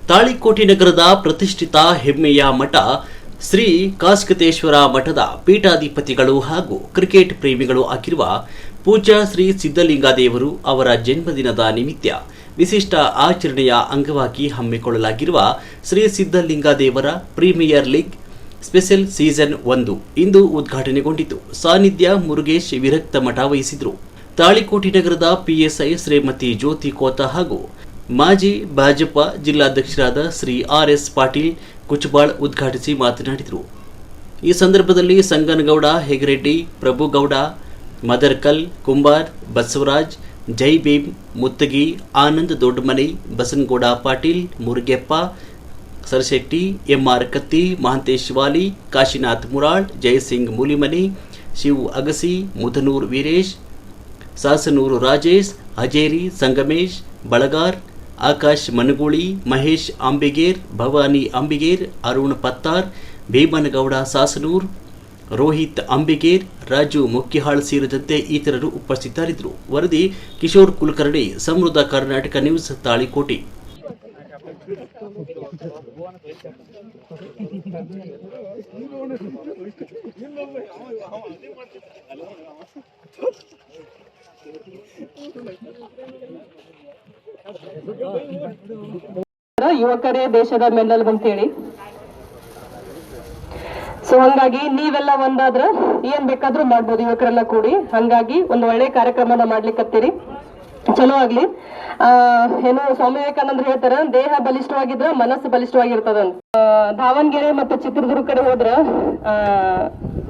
ತಾಳಿಕೋಟೆ ನಗರದ ಪ್ರತಿಷ್ಠಿತ ಹೆಮ್ಮೆಯ ಮಠ ಶ್ರೀ ಕಾಸ್ಕತೇಶ್ವರ ಮಠದ ಪೀಠಾಧಿಪತಿಗಳು ಹಾಗೂ ಕ್ರಿಕೆಟ್ ಪ್ರೇಮಿಗಳು ಆಗಿರುವ ಪೂಜ್ಯ ಶ್ರೀ ಸಿದ್ದಲಿಂಗದೇವರು ಅವರ ಜನ್ಮದಿನದ ನಿಮಿತ್ತ ವಿಶಿಷ್ಟ ಆಚರಣೆಯ ಅಂಗವಾಗಿ ಹಮ್ಮಿಕೊಳ್ಳಲಾಗಿರುವ ಶ್ರೀ ಸಿದ್ದಲಿಂಗದೇವರ ಪ್ರೀಮಿಯರ್ ಲೀಗ್ ಸ್ಪೆಷಲ್ ಸೀಸನ್ 1 ಇಂದು ಉದ್ಘಾಟನೆಗೊಂಡಿತು. ಸಾನ್ನಿಧ್ಯ ಮುರುಗೇಶ್ ವಿರಕ್ತ ಮಠ ವಹಿಸಿದರು. ತಾಳಿಕೋಟೆ ನಗರದ ಪಿಎಸ್ಐ ಶ್ರೀಮತಿ ಜ್ಯೋತಿ ಕೋತ ಹಾಗೂ ಮಾಜಿ ಭಾಜಪ ಜಿಲ್ಲಾಧ್ಯಕ್ಷರಾದ ಶ್ರೀ ಆರ್.ಎಸ್. ಪಾಟೀಲ್ ಕುಚಬಾಳ್ ಉದ್ಘಾಟಿಸಿ ಮಾತನಾಡಿದರು. ಈ ಸಂದರ್ಭದಲ್ಲಿ ಸಂಗನಗೌಡ ಹೆಗರೆಡ್ಡಿ, ಪ್ರಭುಗೌಡ, ಮದರ್ಕಲ್, ಕುಂಬಾರ್, ಬಸವರಾಜ್, ಜೈ ಭೀಮ್, ಮುತ್ತಗಿ, ಆನಂದ್ ದೊಡ್ಡಮನಿ, ಬಸನಗೌಡ ಪಾಟೀಲ್, ಮುರುಗೆಪ್ಪ ಸರಶೆಟ್ಟಿ, ಎಂಆರ್ ಕತ್ತಿ, ಮಹಾಂತೇಶ್ ವಾಲಿ, ಕಾಶಿನಾಥ್ ಮುರಾಳ್, ಜಯಸಿಂಗ್ ಮೂಲಿಮನಿ, ಶಿವ್ ಅಗಸಿ, ಮುಧನೂರ್ ವೀರೇಶ್, ಸಾಸನೂರು ರಾಜೇಶ್, ಹಜೇರಿ ಸಂಗಮೇಶ್, ಬಳಗಾರ್, ಆಕಾಶ್ ಮನಗೂಳಿ, ಮಹೇಶ್ ಅಂಬಿಗೇರ್, ಭವಾನಿ ಅಂಬಿಗೇರ್, ಅರುಣ್ ಪತ್ತಾರ್, ಭೀಮನಗೌಡ ಸಾಸನೂರ್, ರೋಹಿತ್ ಅಂಬಿಗೇರ್, ರಾಜು ಮುಕ್ಕಿಹಾಳ್ ಸೇರಿದಂತೆ ಇತರರು ಉಪಸ್ಥಿತರಿದ್ದರು. ವರದಿ ಕಿಶೋರ್ ಕುಲಕರ್ಣಿ, ಸಮೃದ್ಧ ಕರ್ನಾಟಕ ನ್ಯೂಸ್, ತಾಳಿಕೋಟೆ. ಯುವಕರೇ ದೇಶದ ಬೆನ್ನೆಲುಬು ಅಂತೇಳಿ. ಸೊ ಹಂಗಾಗಿ ನೀವೆಲ್ಲ ಒಂದಾದ್ರ ಏನ್ ಬೇಕಾದ್ರೂ ಮಾಡ್ಬೋದು, ಯುವಕರೆಲ್ಲ ಕೂಡಿ. ಹಂಗಾಗಿ ಒಂದು ಒಳ್ಳೆ ಕಾರ್ಯಕ್ರಮನ ಮಾಡ್ಲಿಕ್ಕತ್ತೀರಿ, ಚಲೋ ಆಗ್ಲಿ. ಏನು ಸ್ವಾಮಿ ವಿವೇಕಾನಂದ್ರ ಹೇಳ್ತಾರ, ದೇಹ ಬಲಿಷ್ಠವಾಗಿದ್ರ ಮನಸ್ಸು ಬಲಿಷ್ಠವಾಗಿರ್ತದಂತ. ದಾವಣಗೆರೆ ಮತ್ತು ಚಿತ್ರದುರ್ಗ ಕಡೆ ಹೋದ್ರ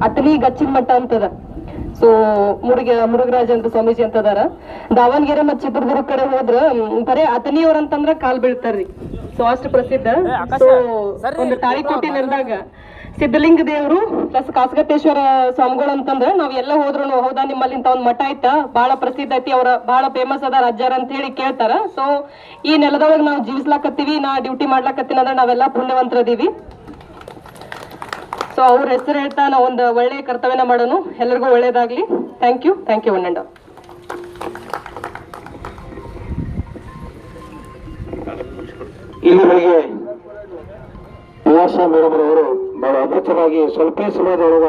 ಅತನಿ ಗಚ್ಚಿನ ಮಠ ಅಂತದ. ಸೊ ಮುರುಗರಾಜ್ ಅಂತ ಸ್ವಾಮೀಜಿ ಅಂತ ಅದಾರ. ದಾವಣಗೆರೆ ಮತ್ತು ಚಿತ್ರದುರ್ಗ ಕಡೆ ಹೋದ್ರ ಬರೇ ಅತನಿಯವ್ರ ಅಂತಂದ್ರ ಕಾಲ್ ಬೀಳ್ತಾರ್ರಿ. ಸೊ ಅಷ್ಟು ಪ್ರಸಿದ್ಧ. ಸೊ ಒಂದು ತಾಳಿಕೋಟೆ ನೆಲದಾಗ ಸಿದ್ದಲಿಂಗ ದೇವರು ಪ್ಲಸ್ ಕಾಸ್ಕತೇಶ್ವರ ಸ್ವಾಮಿಗಳು ಅಂತಂದ್ರ ನಾವ್ ಎಲ್ಲ ಹೋದ್ರು ಹೌದಾ ನಿಮ್ಮಲ್ಲಿ ಇಂತ ಒಂದ್ ಮಠ ಐತ, ಬಹಳ ಪ್ರಸಿದ್ಧ ಐತಿ, ಅವ್ರ ಬಹಳ ಫೇಮಸ್ ಅದ ರಾಜ್ಯಾರ ಅಂತ ಹೇಳಿ ಕೇಳ್ತಾರ. ಸೊ ಈ ನೆಲದೊಳಗೆ ನಾವು ಜೀವಿಸ್ಲಾಕತ್ತೀವಿ, ನಾ ಡ್ಯೂಟಿ ಮಾಡ್ಲಾಕತ್ತೀನಿ ಅಂದ್ರೆ ನಾವೆಲ್ಲ ಪುಣ್ಯವಂತರದೀವಿ. ಸೊ ಅವ್ರ ಹೆಸರು ಹೇಳ್ತಾ ನಾವು ಒಂದು ಒಳ್ಳೆ ಕರ್ತವ್ಯನ ಮಾಡೋಣ. ಎಲ್ಲರಿಗೂ ಒಳ್ಳೇದಾಗ್ಲಿ. Thank you one and all. ಇಲ್ಲಿವರೆಗೆ ಮೇಡಮ್ ಅವರು ಬಹಳ ಅದ್ಭುತವಾಗಿ ಸ್ವಲ್ಪ ಸಮಯದೊಳಗ